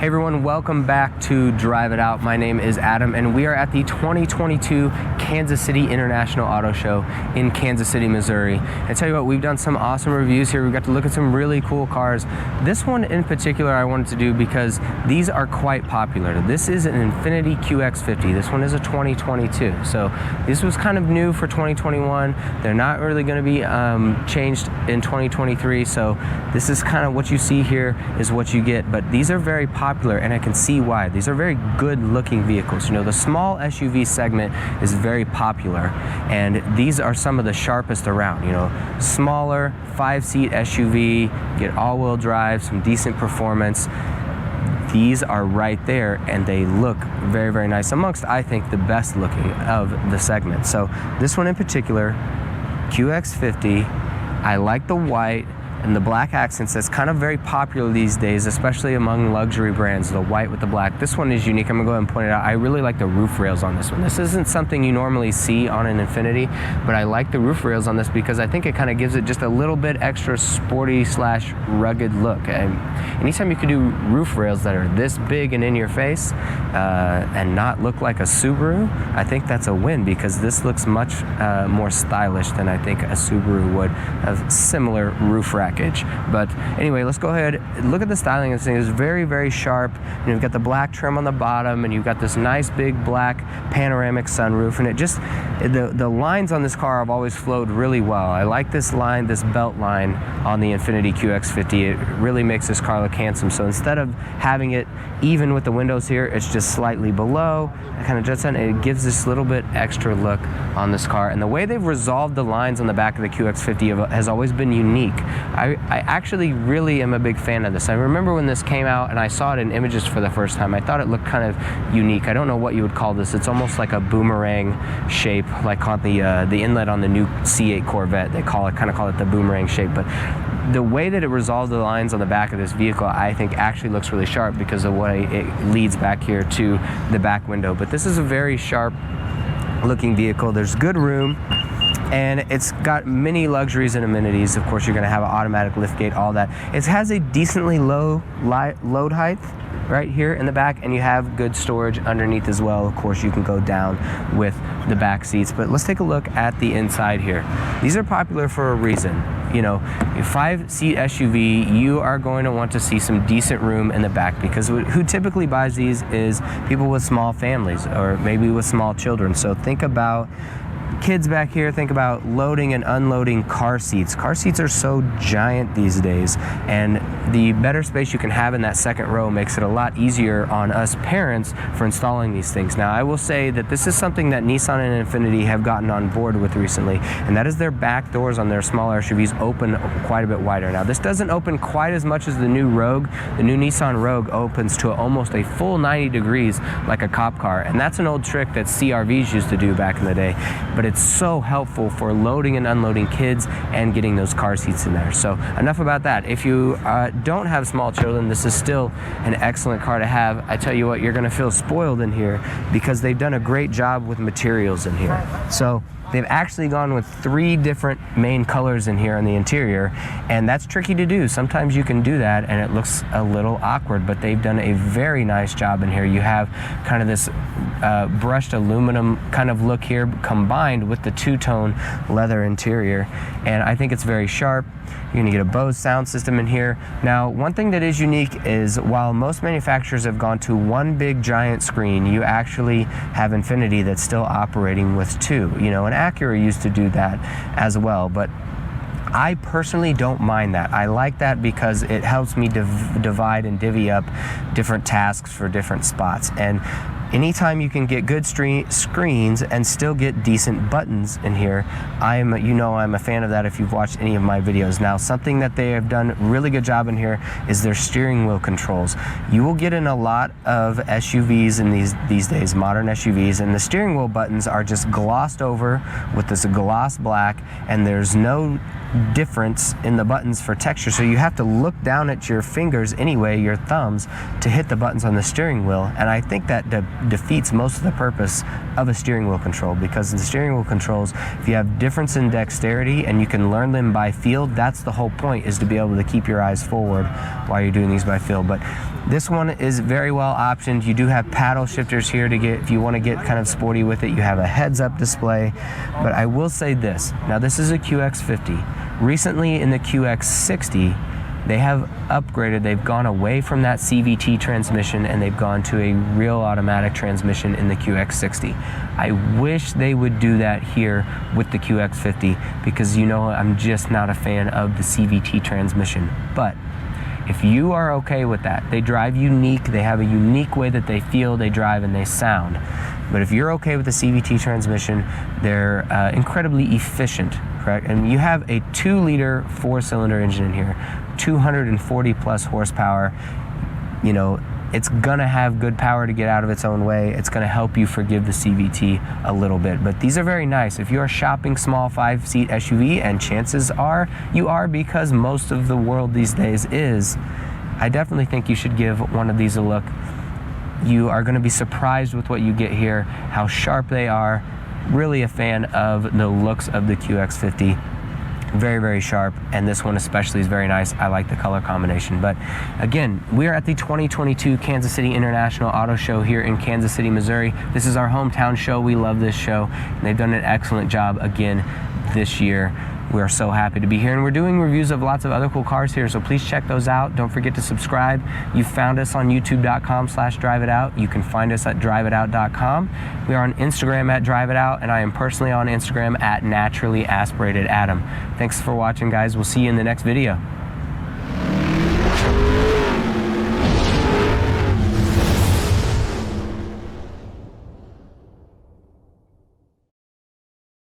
everyone, welcome back to Drive It Out. My name is Adam and we are at the 2022 Kansas City International Auto Show in Kansas City, Missouri. I tell you what, we've done some awesome reviews here. We've got to look at some really cool cars. This one in particular I wanted to do because these are quite popular. This is an Infiniti QX50. This one is a 2022. So this was kind of new for 2021. They're not really going to be changed in 2023. So this is kind of what you see here is what you get. But these are very popular and I can see why. These are very good looking vehicles. You know, the small SUV segment is very popular and these are some of the sharpest around. You know, smaller 5-seat SUV, get all-wheel drive, some decent performance. These are right there and they look very, very nice, amongst, I think, the best looking of the segment. So this one in particular, QX50, I like the white and the black accents. That's kind of very popular these days, especially among luxury brands, the white with the black. This one is unique. I'm gonna go ahead and point it out. I really like the roof rails on this one. This isn't something you normally see on an Infiniti, but I like the roof rails on this because I think it kind of gives it just a little bit extra sporty slash rugged look. And anytime you can do roof rails that are this big and in your face and not look like a Subaru, I think that's a win because this looks much more stylish than I think a Subaru would have similar roof rack. But anyway, let's go ahead, look at the styling of this thing. It's very, very sharp. And you've got the black trim on the bottom and you've got this nice big black panoramic sunroof, and it just, the lines on this car have always flowed really well. I like this line, this belt line on the Infiniti QX50. It really makes this car look handsome. So instead of having it even with the windows here, it's just slightly below. It kind of jets in, and it gives this little bit extra look on this car. And the way they've resolved the lines on the back of the QX50 has always been unique. I actually really am a big fan of this. I remember when this came out and I saw it in images for the first time, I thought it looked kind of unique. I don't know what you would call this. It's almost like a boomerang shape, like on the inlet on the new C8 Corvette. They kind of call it the boomerang shape. But the way that it resolved the lines on the back of this vehicle, I think actually looks really sharp because of the way it leads back here to the back window. But this is a very sharp looking vehicle. There's good room. And it's got many luxuries and amenities. Of course, you're gonna have an automatic liftgate, all that. It has a decently low load height right here in the back, and you have good storage underneath as well. Of course, you can go down with the back seats. But let's take a look at the inside here. These are popular for a reason. You know, a 5-seat SUV, you are going to want to see some decent room in the back because who typically buys these is people with small families or maybe with small children. So think about kids back here, think about loading and unloading car seats. Car seats are so giant these days, and the better space you can have in that second row makes it a lot easier on us parents for installing these things. Now, I will say that this is something that Nissan and Infiniti have gotten on board with recently, and that is their back doors on their smaller SUVs open quite a bit wider. Now, this doesn't open quite as much as the new Rogue. The new Nissan Rogue opens to almost a full 90 degrees like a cop car, and that's an old trick that CRVs used to do back in the day. But it's so helpful for loading and unloading kids and getting those car seats in there. So enough about that. If you don't have small children, this is still an excellent car to have. I tell you what, you're gonna feel spoiled in here because they've done a great job with materials in here. So they've actually gone with 3 different main colors in here on the interior, and that's tricky to do. Sometimes you can do that and it looks a little awkward, but they've done a very nice job in here. You have kind of this brushed aluminum kind of look here combined with the 2-tone leather interior, and I think it's very sharp. You're gonna get a Bose sound system in here. Now, one thing that is unique is while most manufacturers have gone to one big giant screen, you actually have Infiniti that's still operating with 2. You know, and Acura used to do that as well, but I personally don't mind that. I like that because it helps me divide and divvy up different tasks for different spots. And anytime you can get good screens and still get decent buttons in here, I'm a fan of that if you've watched any of my videos. Now, something that they have done a really good job in here is their steering wheel controls. You will get in a lot of SUVs in these days, modern SUVs, and the steering wheel buttons are just glossed over with this gloss black, and there's no difference in the buttons for texture, so you have to look down at your fingers anyway, your thumbs, to hit the buttons on the steering wheel. And I think that defeats most of the purpose of a steering wheel control, because in the steering wheel controls, if you have difference in dexterity and you can learn them by feel, that's the whole point, is to be able to keep your eyes forward while you're doing these by feel. But this one is very well optioned. You do have paddle shifters here to get, if you want to get kind of sporty with it. You have a heads-up display. But I will say this, now this is a QX50. Recently in the QX60, they have upgraded, they've gone away from that CVT transmission and they've gone to a real automatic transmission in the QX60. I wish they would do that here with the QX50, because you know I'm just not a fan of the CVT transmission. But if you are okay with that, they drive unique, they have a unique way that they feel, they drive, and they sound. But if you're okay with the CVT transmission, they're incredibly efficient, correct? And you have a 2-liter 4-cylinder engine in here, 240 plus horsepower. You know, it's gonna have good power to get out of its own way. It's gonna help you forgive the CVT a little bit. But these are very nice. If you're shopping small 5-seat SUV, and chances are you are, because most of the world these days is, I definitely think you should give one of these a look. You are gonna be surprised with what you get here, how sharp they are. Really a fan of the looks of the QX50. Very, very sharp, and this one especially is very nice. I like the color combination. But again, we are at the 2022 Kansas City International Auto Show here in Kansas City, Missouri. This is our hometown show. We love this show, and they've done an excellent job again this year. We are so happy to be here, and we're doing reviews of lots of other cool cars here, so please check those out. Don't forget to subscribe. You found us on youtube.com/driveitout. You can find us at driveitout.com. We are on Instagram at driveitout, and I am personally on Instagram at naturallyaspiratedadam. Thanks for watching, guys. We'll see you in the next video.